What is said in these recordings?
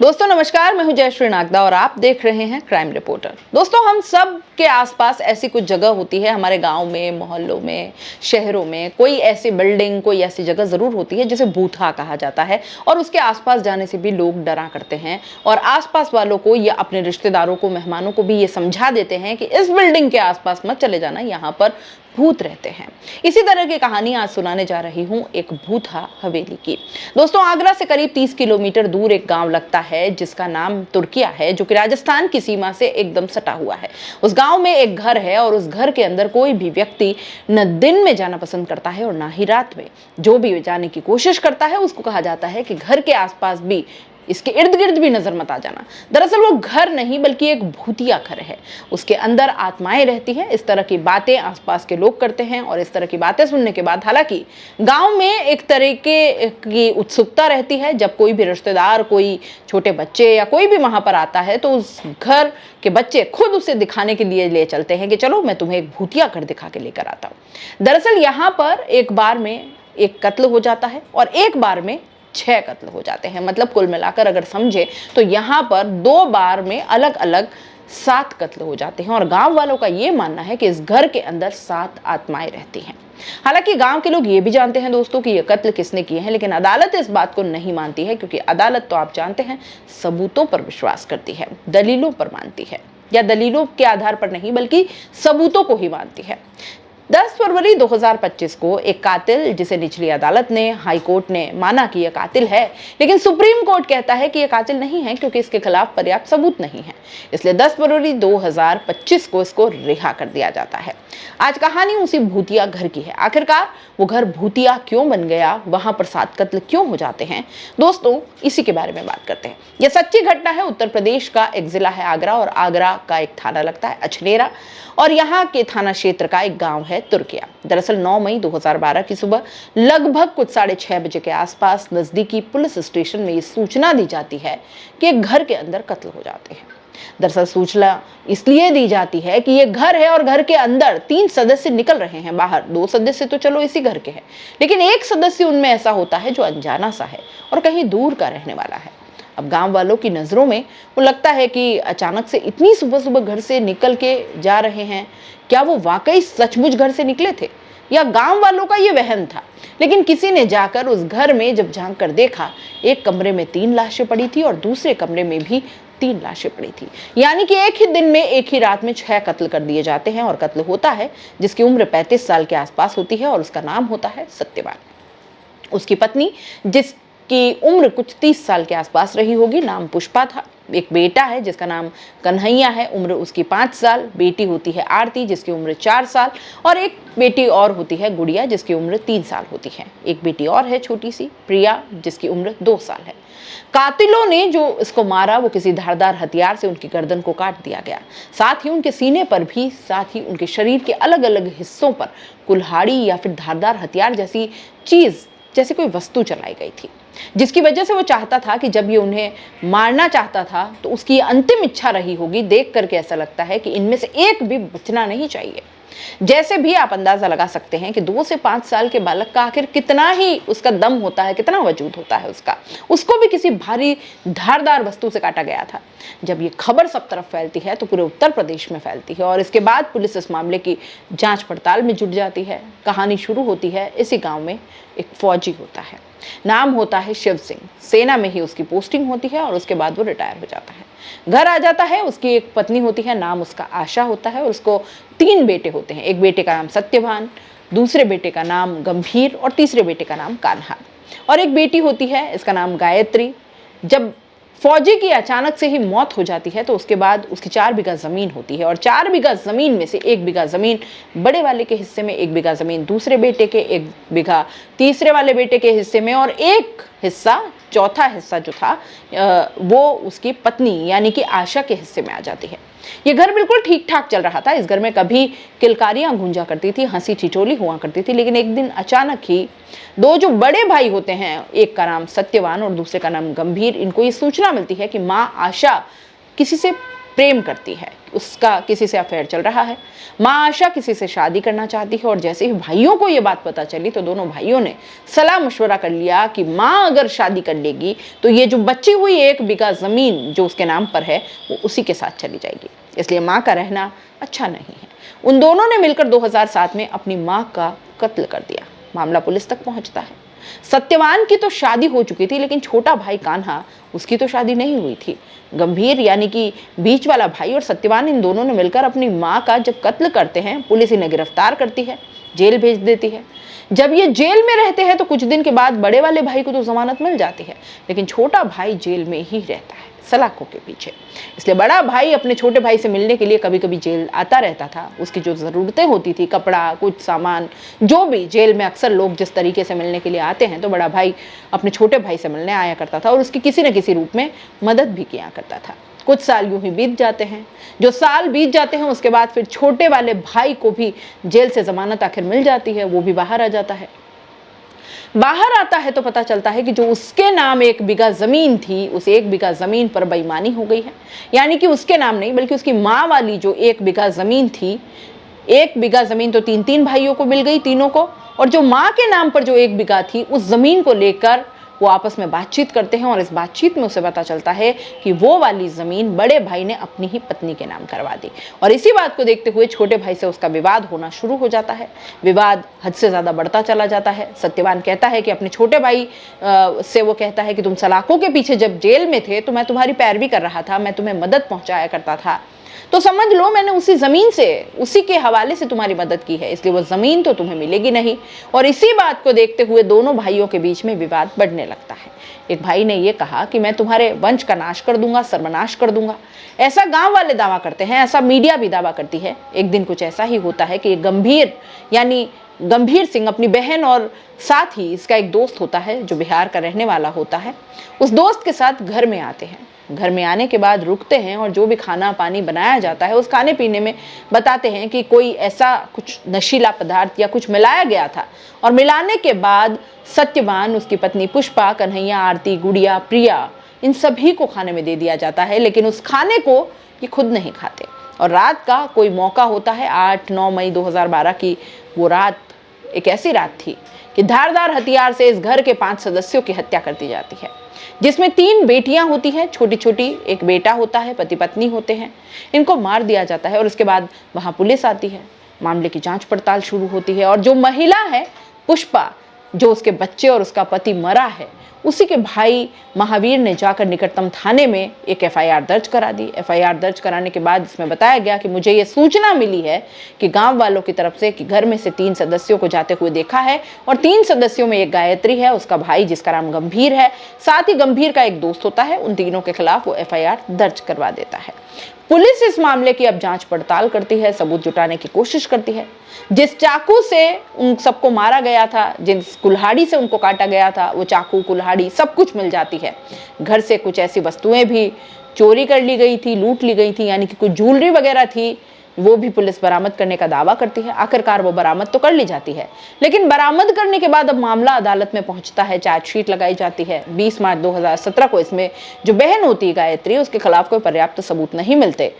दोस्तों नमस्कार, मैं हूं जयश्री नागदा और आप देख रहे हैं क्राइम रिपोर्टर। दोस्तों हम सब के आसपास ऐसी कुछ जगह होती है, हमारे गांव में, मोहल्लों में, शहरों में कोई ऐसी बिल्डिंग, कोई ऐसी जगह जरूर होती है जिसे बूथा कहा जाता है और उसके आसपास जाने से भी लोग डरा करते हैं और आसपास वालों को या अपने रिश्तेदारों को, मेहमानों को भी ये समझा देते हैं कि इस बिल्डिंग के आसपास मत चले जाना, यहाँ पर भूत रहते हैं। इसी तरह की कहानी आज सुनाने जा रही हूं एक भूथा हवेली की। दोस्तों आगरा से करीब 30 किलोमीटर दूर एक गांव लगता है जिसका नाम तुर्किया है, जो कि राजस्थान की सीमा से एकदम सटा हुआ है। उस गांव में एक घर है और उस घर के अंदर कोई भी व्यक्ति न दिन में जाना पसंद करता है और ना ही रात में। जो भी जाने की कोशिश करता है उसको कहा जाता है कि घर के आसपास भी, इसके इर्द गिर्द भी नजर मत आ जाना। दरअसल वो घर नहीं बल्कि एक भूतिया घर है। उसके अंदर आत्माएं रहती हैं। इस तरह की बातें आसपास के लोग करते हैं और इस तरह की बातें सुनने के बाद हालांकि गांव में एक तरीके की उत्सुकता रहती है। जब कोई भी रिश्तेदार, कोई छोटे बच्चे या कोई भी वहां पर आता है तो उस घर के बच्चे खुद उसे दिखाने के लिए ले चलते हैं कि चलो मैं तुम्हें एक भूतिया घर दिखा के लेकर आता हूँ। दरअसल यहाँ पर एक बार में एक कत्ल हो जाता है और एक बार में 6 कत्ल हो जाते हैं। मतलब कुल मिलाकर अगर समझे तो यहाँ पर 2 बार में अलग अलग 7 कत्ल हो जाते हैं और गांव वालों का ये मानना है कि इस घर के अंदर 7 आत्माएं रहती हैं। हालांकि गांव के लोग ये भी जानते हैं दोस्तों कि ये कत्ल किसने किए हैं, लेकिन अदालत इस बात को नहीं मानती है क्योंकि अदालत तो आप जानते हैं सबूतों पर विश्वास करती है, दलीलों पर मानती है, या दलीलों के आधार पर नहीं बल्कि सबूतों को ही मानती है। 10 फरवरी 2025 को एक कातिल, जिसे निचली अदालत ने, हाई कोर्ट ने माना कि यह कातिल है, लेकिन सुप्रीम कोर्ट कहता है कि यह कातिल नहीं है क्योंकि इसके खिलाफ पर्याप्त सबूत नहीं है। इसलिए 10 फरवरी 2025 को इसको रिहा कर दिया जाता है। आज कहानी उसी भूतिया घर की है। आखिरकार वो घर भूतिया क्यों बन गया, वहां पर 7 कत्ल क्यों हो जाते हैं, दोस्तों इसी के बारे में बात करते हैं। यह सच्ची घटना है। उत्तर प्रदेश का एक जिला है आगरा और आगरा का एक थाना लगता है अछनेरा और यहाँ के थाना क्षेत्र का एक गांव है तुर्किया। दरअसल 9 मई 2012 की सुबह लगभग कुछ 6:30 बजे के आसपास नजदीकी पुलिस स्टेशन में ये सूचना दी जाती है कि एक घर के अंदर कत्ल हो जाते हैं। दरअसल सूचना इसलिए दी जाती है कि ये घर है और घर के अंदर 3 सदस्य निकल रहे हैं बाहर। 2 सदस्य तो चलो इसी घर के हैं, लेकिन एक सदस्य उनमें ऐसा होता है जो अनजाना सा है और कहीं दूर का रहने वाला है। अब गांव वालों की नजरों में वो लगता है कि अचानक से इतनी सुबह सुबह घर से निकल के जा रहे हैं, क्या वो वाकई सचमुच घर से निकले थे या गांव वालों का ये वहम था। लेकिन किसी ने जाकर उस घर में जब झांक कर देखा, एक कमरे में 3 लाशें पड़ी थी और दूसरे कमरे में भी 3 लाशें पड़ी थी। यानी कि एक ही दिन में, एक ही रात में 6 कत्ल कर दिए जाते हैं और कत्ल होता है जिसकी उम्र 35 साल के आसपास होती है और उसका नाम होता है सत्यवान। उसकी पत्नी, जिसकी उम्र कुछ 30 साल के आसपास रही होगी, नाम पुष्पा था। एक बेटा है जिसका नाम कन्हैया है, उम्र उसकी 5 साल। बेटी होती है आरती जिसकी उम्र 4 साल और एक बेटी और होती है गुड़िया जिसकी उम्र 3 साल होती है। एक बेटी और है छोटी सी, प्रिया, जिसकी उम्र 2 साल है। कातिलों ने जो इसको मारा वो किसी धारदार हथियार से उनकी गर्दन को काट दिया गया। साथ ही उनके सीने पर भी, साथ ही उनके शरीर के अलग अलग हिस्सों पर कुल्हाड़ी या फिर धारदार हथियार जैसी चीज, जैसे कोई वस्तु चलाई गई थी, जिसकी वजह से वो चाहता था कि जब ये उन्हें मारना चाहता था तो उसकी अंतिम इच्छा रही होगी। देख करके ऐसा लगता है कि इनमें से एक भी बचना नहीं चाहिए। जैसे भी आप अंदाजा लगा सकते हैं कि 2 से 5 साल के बालक का आखिर कितना ही उसका दम होता है, कितना वजूद होता है उसको भी किसी भारी धारदार वस्तु से काटा गया था। जब ये खबर सब तरफ फैलती है तो पूरे उत्तर प्रदेश में फैलती है और इसके बाद पुलिस इस मामले की जांच पड़ताल में जुट जाती है। कहानी शुरू होती है, इसी गांव में एक फौजी होता है, नाम होता है शिव सिंह। सेना में ही उसकी पोस्टिंग होती है और उसके बाद वो रिटायर हो जाता है। घर आ जाता है। उसकी एक पत्नी होती है, नाम उसका आशा होता है और उसको 3 बेटे होते हैं। एक बेटे का नाम सत्यवान, दूसरे बेटे का नाम गंभीर और तीसरे बेटे का नाम कान्हा। और एक बेटी होती है, इसका नाम गायत्री। जब फौजी की अचानक से ही मौत हो जाती है तो उसके बाद उसकी 4 बीघा जमीन होती है और 4 बीघा जमीन में से 1 बीघा जमीन बड़े वाले के हिस्से में, 1 बीघा जमीन दूसरे बेटे के, 1 बीघा तीसरे वाले बेटे के हिस्से में और एक हिस्सा, चौथा हिस्सा जो था वो उसकी पत्नी यानी कि आशा के हिस्से में आ जाती है। ये घर बिल्कुल ठीक ठाक चल रहा था। इस घर में कभी किलकारियां गूंजा करती थी, हंसी ठिठोली हुआ करती थी, लेकिन एक दिन अचानक ही 2 जो बड़े भाई होते हैं, एक का नाम सत्यवान और दूसरे का नाम गंभीर, इनको ये सूचना मिलती है कि माँ आशा किसी से प्रेम करती है, उसका किसी से अफेयर चल रहा है। माँ आशा किसी से शादी करना चाहती है और जैसे ही भाइयों को ये बात पता चली तो दोनों भाइयों ने सलाह मशवरा कर लिया कि माँ अगर शादी कर लेगी तो ये जो बची हुई 1 बीघा जमीन जो उसके नाम पर है वो उसी के साथ चली जाएगी, इसलिए माँ का रहना अच्छा नहीं है। उन दोनों ने मिलकर 2007 में अपनी माँ का कत्ल कर दिया। मामला पुलिस तक पहुंचता है। सत्यवान की तो शादी हो चुकी थी, लेकिन छोटा भाई कान्हा, उसकी तो शादी नहीं हुई थी। गंभीर यानी कि बीच वाला भाई और सत्यवान, इन दोनों ने मिलकर अपनी माँ का जब कत्ल करते हैं, पुलिस इन्हें गिरफ्तार करती है, जेल भेज देती है। जब ये जेल में रहते हैं तो कुछ दिन के बाद बड़े वाले भाई को तो जमानत मिल जाती है, लेकिन छोटा भाई जेल में ही रहता है सलाखों के पीछे। इसलिए बड़ा भाई अपने छोटे भाई से मिलने के लिए कभी कभी जेल आता रहता था। उसकी जो ज़रूरतें होती थी, कपड़ा, कुछ सामान, जो भी जेल में अक्सर लोग जिस तरीके से मिलने के लिए आते हैं, तो बड़ा भाई अपने छोटे भाई से मिलने आया करता था और उसकी किसी न किसी रूप में मदद भी किया करता था। कुछ साल यूं ही बीत जाते हैं। जो साल बीत जाते हैं उसके बाद फिर छोटे वाले भाई को भी जेल से जमानत आखिर मिल जाती है, वो भी बाहर आ जाता है। बाहर आता है तो पता चलता है कि जो उसके नाम 1 बीघा जमीन थी, उस 1 बीघा जमीन पर बेईमानी हो गई है। यानी कि उसके नाम नहीं बल्कि उसकी माँ वाली जो 1 बीघा जमीन थी, 1 बीघा जमीन तो 3 भाइयों को मिल गई, तीनों को, और जो माँ के नाम पर जो 1 बीघा थी उस जमीन को लेकर वो आपस में बातचीत करते हैं और इस बातचीत में उसे पता चलता है कि वो वाली जमीन बड़े भाई ने अपनी ही पत्नी के नाम करवा दी। और इसी बात को देखते हुए छोटे भाई से उसका विवाद होना शुरू हो जाता है। विवाद हद से ज्यादा बढ़ता चला जाता है। सत्यवान कहता है कि अपने छोटे भाई से वो कहता है कि तुम सलाखों के पीछे जब जेल में थे तो मैं तुम्हारी पैरवी कर रहा था, मैं तुम्हें मदद पहुंचाया करता था, तो समझ लो मैंने उसी जमीन से, उसी के हवाले से तुम्हारी मदद की है, इसलिए वो जमीन तो तुम्हें मिलेगी नहीं। और इसी बात को देखते हुए दोनों भाइयों के बीच में विवाद बढ़ने लगता है। एक भाई ने ये कहा कि मैं तुम्हारे वंश का नाश कर दूंगा, सर्वनाश कर दूंगा। ऐसा गांव वाले दावा करते हैं, ऐसा मीडिया भी दावा करती है। एक दिन कुछ ऐसा ही होता है कि गंभीर यानी गंभीर सिंह अपनी बहन और साथ ही इसका एक दोस्त होता है जो बिहार का रहने वाला होता है, उस दोस्त के साथ घर में आते हैं। घर में आने के बाद रुकते हैं और जो भी खाना पानी बनाया जाता है उस खाने पीने में बताते हैं कि कोई ऐसा कुछ नशीला पदार्थ या कुछ मिलाया गया था, और मिलाने के बाद सत्यवान, उसकी पत्नी पुष्पा, कन्हैया, आरती, गुड़िया, प्रिया, इन सभी को खाने में दे दिया जाता है, लेकिन उस खाने को ये खुद नहीं खाते। और रात का कोई मौका होता है, 8-9 मई 2012 की वो रात एक ऐसी रात थी कि धारदार हथियार से इस घर के 5 सदस्यों की हत्या कर दी जाती है, जिसमें 3 बेटियां होती हैं, छोटी छोटी, एक बेटा होता है, पति पत्नी होते हैं। इनको मार दिया जाता है और उसके बाद वहां पुलिस आती है, मामले की जांच पड़ताल शुरू होती है। और जो महिला है पुष्पा, जो उसके बच्चे और उसका पति मरा है, उसी के भाई महावीर ने जाकर निकटतम थाने में एक एफआईआर दर्ज करा दी। एफआईआर दर्ज कराने के बाद इसमें बताया गया कि मुझे ये सूचना मिली है कि गांव वालों की तरफ से कि घर में से 3 सदस्यों को जाते हुए देखा है, और 3 सदस्यों में एक गायत्री है, उसका भाई जिसका नाम गंभीर है, साथ ही गंभीर का एक दोस्त होता है। उन तीनों के खिलाफ वो एफआईआर दर्ज करवा देता है। पुलिस इस मामले की अब जांच पड़ताल करती है, सबूत जुटाने की कोशिश करती है। जिस चाकू से उन सबको मारा गया था, जिस कुल्हाड़ी से उनको काटा गया था, वो चाकू, कुल्हाड़ी सब कुछ मिल जाती है। घर से कुछ ऐसी वस्तुएं भी चोरी कर ली गई थी, लूट ली गई थी, यानी कि कुछ ज्वेलरी वगैरह थी, वो भी पुलिस बरामद करने का दावा करती है। आखिरकार वो बरामद तो कर ली जाती है, लेकिन बरामद करने के बाद अब मामला अदालत में पहुंचता है, चार्जशीट लगाई जाती है। 20 मार्च 2017 को इसमें जो बहन होती है गायत्री, उसके खिलाफ कोई पर्याप्त सबूत नहीं मिलते।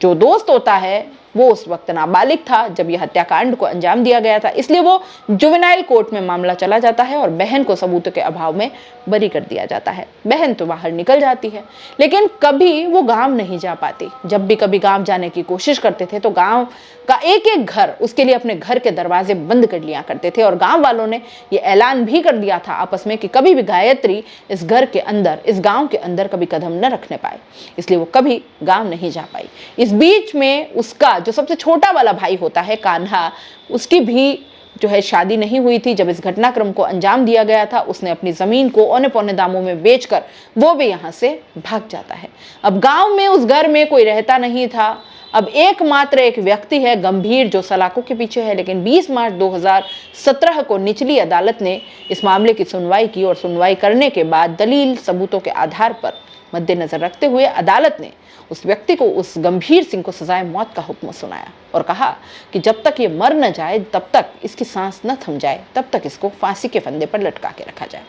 जो दोस्त होता है वो उस वक्त नाबालिग था जब यह हत्याकांड को अंजाम दिया गया था, इसलिए वो जुवेनाइल कोर्ट में मामला चला जाता है और बहन को सबूतों के अभाव में बरी कर दिया जाता है। बहन तो बाहर निकल जाती है, लेकिन कभी वो गांव नहीं जा पाती। जब भी कभी गांव जाने की कोशिश करते थे तो गांव का एक एक घर उसके लिए अपने घर के दरवाजे बंद कर लिया करते थे, और गांव वालों ने ये ऐलान भी कर दिया था आपस में कि कभी भी गायत्री इस घर के अंदर, इस गांव के अंदर कभी कदम न रखने पाए, इसलिए वो कभी गांव नहीं जा पाई। इस बीच में उसका जो सबसे छोटा वाला भाई होता है कान्हा, उसकी भी जो है शादी नहीं हुई थी। जब इस घटनाक्रम को अंजाम दिया गया था, उसने अपनी जमीन को औने पौने दामों में बेचकर वो भी यहाँ से भाग जाता है। अब गांव में उस घर में कोई रहता नहीं था। अब एकमात्र एक व्यक्ति है गंभीर, जो सलाखों के पीछे है। लेकिन 20 मार्च 2017 को निचली अदालत ने इस मामले की सुनवाई की, और सुनवाई करने के बाद दलील सबूतों के आधार पर मद्देनजर रखते हुए अदालत ने उस व्यक्ति को, उस गंभीर सिंह को सजाए मौत का हुक्म सुनाया और कहा कि जब तक ये मर न जाए, तब तक इसकी सांस न थम जाए, तब तक इसको फांसी के फंदे पर लटका के रखा जाए।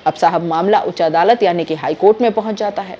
अब साहब मामला उच्च अदालत यानी कि हाई कोर्ट में पहुंच जाता है।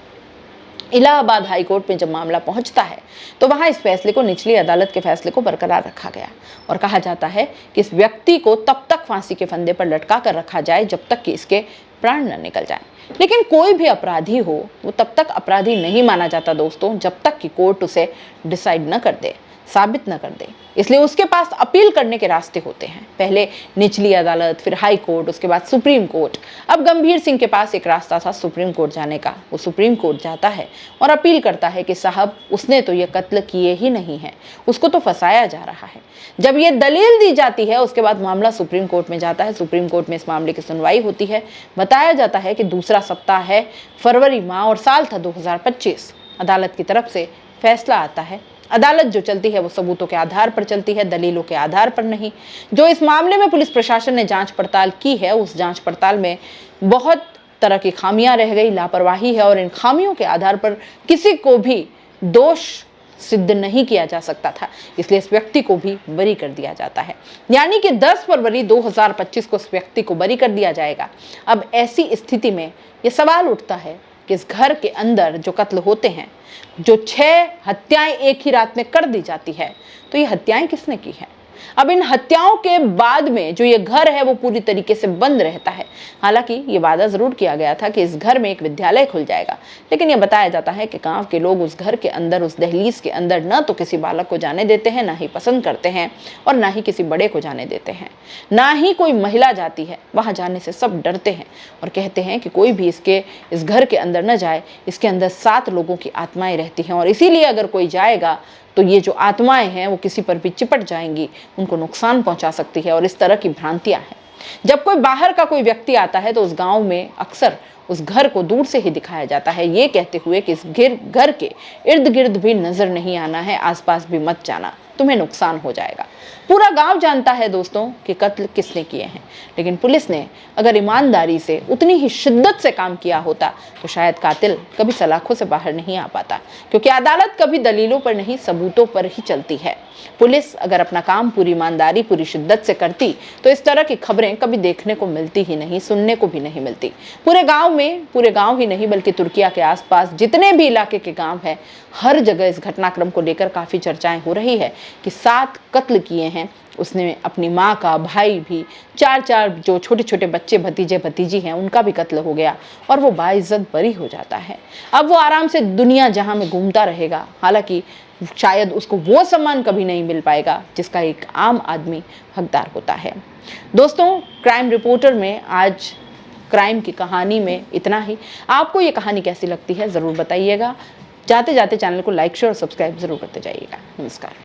इलाहाबाद हाई कोर्ट में जब मामला पहुंचता है तो वहां इस फैसले को निचली अदालत के फैसले को बरकरार रखा गया और कहा जाता है कि इस व्यक्ति को तब तक फांसी के फंदे पर लटका कर रखा जाए जब तक कि इसके प्राण न निकल जाए। लेकिन कोई भी अपराधी हो वो तब तक अपराधी नहीं माना जाता दोस्तों जब तक कि कोर्ट उसे डिसाइड न कर दे, साबित न कर दे। इसलिए उसके पास अपील करने के रास्ते होते हैं, पहले निचली अदालत, फिर हाई कोर्ट, उसके बाद सुप्रीम कोर्ट। अब गंभीर सिंह के पास एक रास्ता था सुप्रीम कोर्ट जाने का। वो सुप्रीम कोर्ट जाता है और अपील करता है कि साहब उसने तो ये कत्ल किए ही नहीं है, उसको तो फंसाया जा रहा है। जब ये दलील दी जाती है उसके बाद मामला सुप्रीम कोर्ट में जाता है। सुप्रीम कोर्ट में इस मामले की सुनवाई होती है। बताया जाता है कि दूसरा सप्ताह है, फरवरी माह और साल था 2025। अदालत की तरफ से फैसला आता है। अदालत जो चलती है वो सबूतों के आधार पर चलती है, दलीलों के आधार पर नहीं। जो इस मामले में पुलिस प्रशासन ने जांच पड़ताल की है उस जांच पड़ताल में बहुत तरह की खामियां रह गई, लापरवाही है और इन खामियों के आधार पर किसी को भी दोष सिद्ध नहीं किया जा सकता था। इसलिए इस व्यक्ति को भी बरी कर दिया जाता है, यानी कि 10 फरवरी 2025 को इस व्यक्ति को बरी कर दिया जाएगा। अब ऐसी स्थिति में यह सवाल उठता है कि इस घर के अंदर जो कत्ल होते हैं, जो 6 हत्याएं एक ही रात में कर दी जाती है, तो ये हत्याएं किसने की हैं? अब इन हत्याओं के बाद में जो ये घर है वो पूरी तरीके से बंद रहता है। हालांकि ये वादा जरूर किया गया था कि इस घर में एक विद्यालय खुल जाएगा, लेकिन ये बताया जाता है कि गांव के लोग उस घर के अंदर, उस दहलीज के अंदर न तो किसी बालक को जाने देते हैं, ना ही पसंद करते हैं और ना ही किसी बड़े को जाने देते हैं। ना ही कोई महिला जाती है, वहां जाने से सब डरते हैं और कहते हैं कि कोई भी इस घर के अंदर न जाए। इसके अंदर 7 लोगों की आत्माएं रहती हैं और इसीलिए अगर कोई जाएगा तो ये जो आत्माएं हैं वो किसी पर भी चिपट जाएंगी, उनको नुकसान पहुंचा सकती है और इस तरह की भ्रांतियां हैं। जब कोई बाहर का कोई व्यक्ति आता है तो उस गांव में अक्सर उस घर को दूर से ही दिखाया जाता है, ये कहते हुए कि इस घर के इर्द गिर्द भी नजर नहीं आना है, आसपास भी मत जाना, तुम्हें नुकसान हो जाएगा। पूरा गांव जानता है दोस्तों कि कत्ल किसने किए हैं, लेकिन पुलिस ने अगर ईमानदारी से उतनी ही शिद्दत से काम किया होता तो शायद कातिल कभी सलाखों से बाहर नहीं आ पाता, क्योंकि अदालत कभी दलीलों पर नहीं, सबूतों पर ही चलती है। पुलिस अगर अपना काम पूरी ईमानदारी, पूरी शिद्दत से करती तो इस तरह की खबरें कभी देखने को मिलती ही नहीं, सुनने को भी नहीं मिलती। पूरे गांव ही नहीं बल्कि तुर्किया के आसपास जितने भी इलाके के गांव हैं, हर जगह इस घटनाक्रम को लेकर काफी चर्चाएं हो रही है कि 7 कत्ल किए हैं उसने। अपनी माँ का, भाई भी, 4 जो छोटे छोटे बच्चे, भतीजे भतीजी हैं, उनका भी कत्ल हो गया और वो बाइज्जत बरी हो जाता है। अब वो आराम से दुनिया जहां में घूमता रहेगा, हालांकि शायद उसको वो सम्मान कभी नहीं मिल पाएगा जिसका एक आम आदमी हकदार होता है। दोस्तों, क्राइम रिपोर्टर में आज क्राइम की कहानी में इतना ही। आपको ये कहानी कैसी लगती है ज़रूर बताइएगा। जाते जाते चैनल को लाइक, शेयर और सब्सक्राइब जरूर करते जाइएगा। नमस्कार।